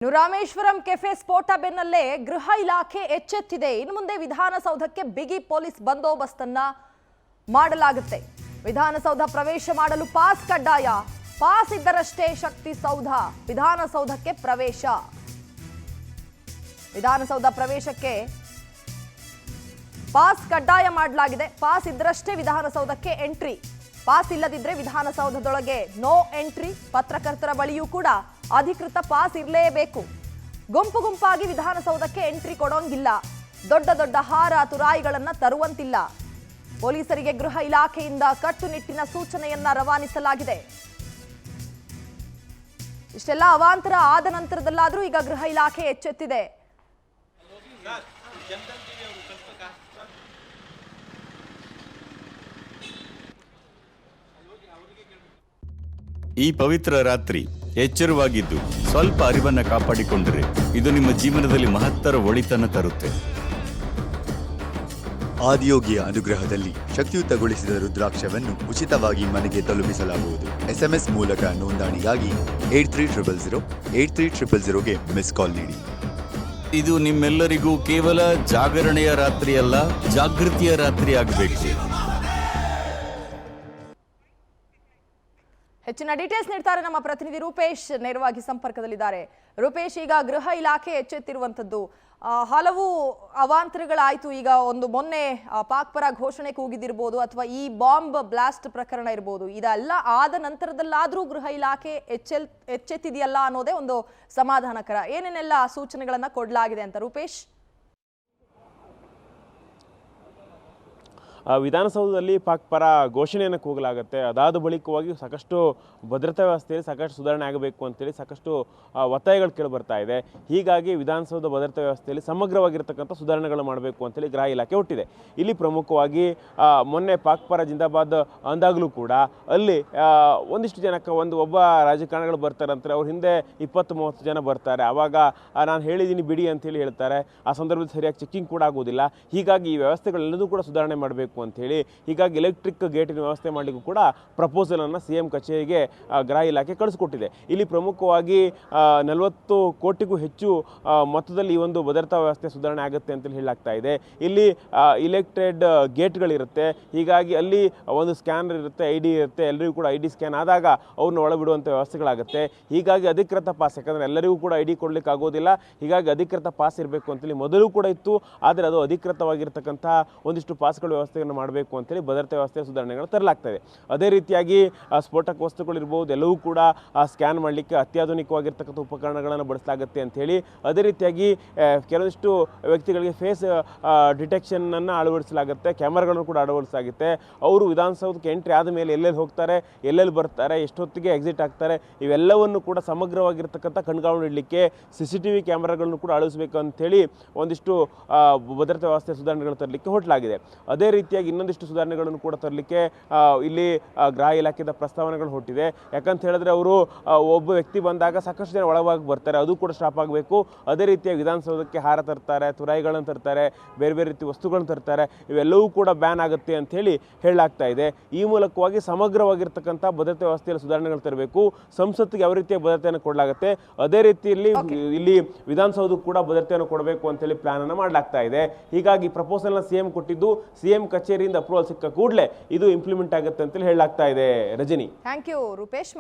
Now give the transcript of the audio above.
Rameswaram cafe ಸ್ಫೋಟ ಬೆನ್ನಲ್ಲೇ ಗೃಹ ಇಲಾಖೆ ಎಚ್ಚೆತ್ತಿದೆ. ಇನ್ನು ಮುಂದೆ ವಿಧಾನಸೌಧಕ್ಕೆ ಬಿಗಿ ಪೊಲೀಸ್ ಬಂದೋಬಸ್ತನ್ನ ಮಾಡಲಾಗುತ್ತೆ. ವಿಧಾನಸೌಧ ಪ್ರವೇಶ ಮಾಡಲು ಪಾಸ್ ಕಡ್ಡಾಯ. ಪಾಸ್ ಇದ್ದರಷ್ಟೇ ಶಕ್ತಿ ಸೌಧ ವಿಧಾನಸೌಧಕ್ಕೆ ಪ್ರವೇಶ. ವಿಧಾನಸೌಧ ಪ್ರವೇಶಕ್ಕೆ ಪಾಸ್ ಕಡ್ಡಾಯ ಮಾಡಲಾಗಿದೆ. ಪಾಸ್ ಇದ್ದರಷ್ಟೇ ವಿಧಾನಸೌಧಕ್ಕೆ ಎಂಟ್ರಿ. ಪಾಸ್ ಇಲ್ಲದಿದ್ರೆ ವಿಧಾನಸೌಧದೊಳಗೆ ನೋ ಎಂಟ್ರಿ. ಪತ್ರಕರ್ತರ ಬಳಿಯೂ ಕೂಡ ಅಧಿಕೃತ ಪಾಸ್ ಇರಲೇಬೇಕು. ಗುಂಪು ಗುಂಪಾಗಿ ವಿಧಾನಸೌಧಕ್ಕೆ ಎಂಟ್ರಿ ಕೊಡೋಂಗಿಲ್ಲ. ದೊಡ್ಡ ದೊಡ್ಡ ಹಾರ ತುರಾಯಿಗಳನ್ನ ತರುವಂತಿಲ್ಲ. ಪೊಲೀಸರಿಗೆ ಗೃಹ ಇಲಾಖೆಯಿಂದ ಕಟ್ಟುನಿಟ್ಟಿನ ಸೂಚನೆಯನ್ನ ರವಾನಿಸಲಾಗಿದೆ. ಇಷ್ಟೆಲ್ಲ ಅವಾಂತರ ಆದ ನಂತರದಲ್ಲಾದ್ರೂ ಈಗ ಗೃಹ ಇಲಾಖೆ ಎಚ್ಚೆತ್ತಿದೆ. ಈ ಪವಿತ್ರ ರಾತ್ರಿ ಎಚ್ಚರವಾಗಿದ್ದು ಸ್ವಲ್ಪ ಅರಿವನ್ನ ಕಾಪಾಡಿಕೊಂಡರೆ ಇದು ನಿಮ್ಮ ಜೀವನದಲ್ಲಿ ಮಹತ್ತರ ಒಳಿತನ್ನು ತರುತ್ತೆ. ಆದಿಯೋಗಿಯ ಅನುಗ್ರಹದಲ್ಲಿ ಶಕ್ತಿಯುತಗೊಳಿಸಿದ ರುದ್ರಾಕ್ಷವನ್ನು ಉಚಿತವಾಗಿ ಮನೆಗೆ ತಲುಪಿಸಲಾಗುವುದು. SMS ಮೂಲಕ ನೋಂದಣಿಗಾಗಿ 8300 ಮಿಸ್ ಕಾಲ್ ನೀಡಿ. ಇದು ನಿಮ್ಮೆಲ್ಲರಿಗೂ ಕೇವಲ ಜಾಗರಣೆಯ ರಾತ್ರಿಯಲ್ಲ, ಜಾಗೃತಿಯ ರಾತ್ರಿ ಆಗಬೇಕು. ಹೆಚ್ಚಿನ ಡೀಟೇಲ್ಸ್ ನೀಡ್ತಾರೆ ನಮ್ಮ ಪ್ರತಿನಿಧಿ ರೂಪೇಶ್, ನೇರವಾಗಿ ಸಂಪರ್ಕದಲ್ಲಿದ್ದಾರೆ. ರೂಪೇಶ್, ಈಗ ಗೃಹ ಇಲಾಖೆ ಎಚ್ಚೆತ್ತಿರುವಂತದ್ದು ಹಲವು ಅವಾಂತರಗಳಾಯ್ತು. ಈಗ ಒಂದು ಮೊನ್ನೆ ಪಾಕ್ ಪರ ಘೋಷಣೆ ಕೂಗಿದಿರ್ಬೋದು ಅಥವಾ ಈ ಬಾಂಬ್ ಬ್ಲಾಸ್ಟ್ ಪ್ರಕರಣ ಇರ್ಬೋದು. ಇದೆಲ್ಲ ಆದ ನಂತರದಲ್ಲಾದ್ರೂ ಗೃಹ ಇಲಾಖೆ ಎಚ್ಚೆತ್ತಿದೆಯಲ್ಲ ಅನ್ನೋದೇ ಒಂದು ಸಮಾಧಾನಕರ. ಏನೇನೆಲ್ಲ ಸೂಚನೆಗಳನ್ನ ಕೊಡಲಾಗಿದೆ ಅಂತ ರೂಪೇಶ್? ವಿಧಾನಸೌಧದಲ್ಲಿ ಪಾಕ್ ಪರ ಘೋಷಣೆಯನ್ನು ಕೂಗಲಾಗುತ್ತೆ. ಅದಾದ ಬಳಿಕವಾಗಿ ಸಾಕಷ್ಟು ಭದ್ರತಾ ವ್ಯವಸ್ಥೆಯಲ್ಲಿ ಸಾಕಷ್ಟು ಸುಧಾರಣೆ ಆಗಬೇಕು ಅಂತೇಳಿ ಸಾಕಷ್ಟು ಒತ್ತಾಯಗಳು ಕೇಳಿಬರ್ತಾ ಇದೆ. ಹೀಗಾಗಿ ವಿಧಾನಸೌಧ ಭದ್ರತಾ ವ್ಯವಸ್ಥೆಯಲ್ಲಿ ಸಮಗ್ರವಾಗಿರ್ತಕ್ಕಂಥ ಸುಧಾರಣೆಗಳು ಮಾಡಬೇಕು ಅಂತೇಳಿ ಗೃಹ ಇಲಾಖೆ ಹುಟ್ಟಿದೆ. ಇಲ್ಲಿ ಪ್ರಮುಖವಾಗಿ ಮೊನ್ನೆ ಪಾಕ್ ಪರ ಜಿಂದಾಬಾದ್ ಅಂದಾಗಲೂ ಕೂಡ ಅಲ್ಲಿ ಒಂದಿಷ್ಟು ಜನಕ್ಕೆ ಒಬ್ಬ ರಾಜಕಾರಣಿಗಳು ಬರ್ತಾರೆ ಅಂತಾರೆ. ಅವ್ರ ಹಿಂದೆ 20-30 ಜನ ಬರ್ತಾರೆ. ಆವಾಗ ನಾನು ಹೇಳಿದ್ದೀನಿ ಬಿಡಿ ಅಂತೇಳಿ ಹೇಳ್ತಾರೆ. ಆ ಸಂದರ್ಭದಲ್ಲಿ ಸರಿಯಾಗಿ ಚೆಕ್ಕಿಂಗ್ ಕೂಡ ಆಗೋದಿಲ್ಲ. ಹೀಗಾಗಿ ಈ ವ್ಯವಸ್ಥೆಗಳೆಲ್ಲದೂ ಕೂಡ ಸುಧಾರಣೆ ಮಾಡಬೇಕು ಅಂತ ಹೇಳಿ ಹೀಗಾಗಿ ಎಲೆಕ್ಟ್ರಿಕ್ ಗೇಟಿನ ವ್ಯವಸ್ಥೆ ಮಾಡಲಿಕ್ಕೂ ಕೂಡ ಪ್ರಪೋಸಲ್ ಅನ್ನು CM ಕಚೇರಿಗೆ ಗೃಹ ಇಲಾಖೆ ಕಳಿಸ್ಕೊಟ್ಟಿದೆ. ಇಲ್ಲಿ ಪ್ರಮುಖವಾಗಿ 40 ಕೋಟಿಗೂ ಹೆಚ್ಚು ಮೊತ್ತದಲ್ಲಿ ಈ ಒಂದು ಭದ್ರತಾ ವ್ಯವಸ್ಥೆ ಸುಧಾರಣೆ ಆಗುತ್ತೆ ಅಂತ ಹೇಳಲಾಗ್ತಾ ಇದೆ. ಇಲ್ಲಿ ಇಲೆಕ್ಟ್ರೆಡ್ ಗೇಟ್ಗಳಿರುತ್ತೆ. ಹೀಗಾಗಿ ಅಲ್ಲಿ ಒಂದು ಸ್ಕ್ಯಾನರ್ ಇರುತ್ತೆ, ID ಇರುತ್ತೆ. ಎಲ್ಲರಿಗೂ ಕೂಡ ID ಸ್ಕ್ಯಾನ್ ಆದಾಗ ಅವ್ರನ್ನ ಒಳಬಿಡುವಂಥ ವ್ಯವಸ್ಥೆಗಳಾಗುತ್ತೆ. ಹೀಗಾಗಿ ಅಧಿಕೃತ ಪಾಸ್, ಯಾಕಂದರೆ ಎಲ್ಲರಿಗೂ ಕೂಡ ID ಕೊಡ್ಲಿಕ್ಕೆ ಆಗೋದಿಲ್ಲ. ಹೀಗಾಗಿ ಅಧಿಕೃತ ಪಾಸ್ ಇರಬೇಕು ಅಂತೇಳಿ ಮೊದಲು ಕೂಡ ಇತ್ತು. ಆದರೆ ಅದು ಅಧಿಕೃತವಾಗಿರ್ತಕ್ಕಂಥ ಒಂದಿಷ್ಟು ಪಾಸ್ಗಳ ವ್ಯವಸ್ಥೆಯನ್ನು ಮಾಡಬೇಕು ಅಂತೇಳಿ ಭದ್ರತಾ ವ್ಯವಸ್ಥೆ ಸುಧಾರಣೆಗಳು ತರಲಾಗ್ತದೆ. ಅದೇ ರೀತಿಯಾಗಿ ಸ್ಫೋಟಕ ವಸ್ತುಗಳಿರ್ಬೋದು ಎಲ್ಲವೂ ಕೂಡ ಸ್ಕ್ಯಾನ್ ಮಾಡಲಿಕ್ಕೆ ಅತ್ಯಾಧುನಿಕವಾಗಿರ್ತಕ್ಕಂಥ ಉಪಕರಣಗಳನ್ನು ಬಳಸಲಾಗುತ್ತೆ ಅಂಥೇಳಿ. ಅದೇ ರೀತಿಯಾಗಿ ಕೆಲವೊಂದಿಷ್ಟು ವ್ಯಕ್ತಿಗಳಿಗೆ ಫೇಸ್ ಡಿಟೆಕ್ಷನನ್ನು ಅಳವಡಿಸಲಾಗುತ್ತೆ. ಕ್ಯಾಮರಾಗಳನ್ನು ಕೂಡ ಅಳವಡಿಸಲಾಗುತ್ತೆ. ಅವರು ವಿಧಾನಸೌಧಕ್ಕೆ ಎಂಟ್ರಿ ಆದ ಮೇಲೆ ಎಲ್ಲೆಲ್ಲಿ ಹೋಗ್ತಾರೆ, ಎಲ್ಲೆಲ್ಲಿ ಬರ್ತಾರೆ, ಎಷ್ಟೊತ್ತಿಗೆ ಎಕ್ಸಿಟ್ ಆಗ್ತಾರೆ, ಇವೆಲ್ಲವನ್ನು ಕೂಡ ಸಮಗ್ರವಾಗಿರ್ತಕ್ಕಂಥ ಕಣ್ಗಾವಲು ಇಡಲಿಕ್ಕೆ CCTV ಕ್ಯಾಮರಾಗಳನ್ನು ಕೂಡ ಅಳವಡಿಸಬೇಕು ಅಂಥೇಳಿ ಒಂದಿಷ್ಟು ಭದ್ರತಾ ವ್ಯವಸ್ಥೆ ಸುಧಾರಣೆಗಳು ತರಲಿಕ್ಕೆ ಹೊರಟಲಾಗಿದೆ. ಅದೇ ರೀತಿಯಾಗಿ ಇನ್ನೊಂದಿಷ್ಟು ಸುಧಾರಣೆಗಳನ್ನು ಕೂಡ ತರಲಿಕ್ಕೆ ಇಲ್ಲಿ ಗೃಹ ಇಲಾಖೆಯಿಂದ ಪ್ರಸ್ತಾವನೆಗಳು ಹೊರಟಿದೆ. ಯಾಕಂತ ಹೇಳಿದ್ರೆ ಅವರು ಒಬ್ಬ ವ್ಯಕ್ತಿ ಬಂದಾಗ ಸಾಕಷ್ಟು ಜನ ಒಳಗಾಗಿ ಬರ್ತಾರೆ, ಅದು ಕೂಡ ಸ್ಟಾಪ್ ಆಗಬೇಕು. ಅದೇ ರೀತಿಯಾಗಿ ವಿಧಾನಸೌಧಕ್ಕೆ ಹಾರ ತರ್ತಾರೆ, ತುರಾಯಿಗಳನ್ನು ತರ್ತಾರೆ, ಬೇರೆ ಬೇರೆ ರೀತಿ ವಸ್ತುಗಳನ್ನು ತರ್ತಾರೆ. ಇವೆಲ್ಲವೂ ಕೂಡ ಬ್ಯಾನ್ ಆಗುತ್ತೆ ಅಂತ ಹೇಳಿ ಹೇಳಲಾಗ್ತಾ ಇದೆ. ಈ ಮೂಲಕವಾಗಿ ಸಮಗ್ರವಾಗಿರ್ತಕ್ಕಂಥ ಭದ್ರತಾ ವ್ಯವಸ್ಥೆಯಲ್ಲಿ ಸುಧಾರಣೆಗಳು ತರಬೇಕು. ಸಂಸತ್ತಿಗೆ ಯಾವ ರೀತಿಯ ಭದ್ರತೆಯನ್ನು ಕೊಡಲಾಗುತ್ತೆ ಅದೇ ರೀತಿಯಲ್ಲಿ ಇಲ್ಲಿ ವಿಧಾನಸೌಧಕ್ಕೆ ಕೂಡ ಭದ್ರತೆಯನ್ನು ಕೊಡಬೇಕು ಅಂತೇಳಿ ಪ್ಲಾನ್ ಅನ್ನು ಮಾಡಲಾಗ್ತಾ ಇದೆ. ಹೀಗಾಗಿ ಪ್ರಪೋಸಲ್ನ CM ಕೊಟ್ಟಿದ್ದು CM ಕಚೇರಿಯಿಂದ ಅಪ್ರೂವಲ್ ಸಿಕ್ಕ ಕೂಡಲೇ ಇದು ಇಂಪ್ಲಿಮೆಂಟ್ ಆಗುತ್ತೆ ಅಂತೇಳಿ ಹೇಳಲಾಗ್ತಾ ಇದೆ. Rajani, thank you Rupesh.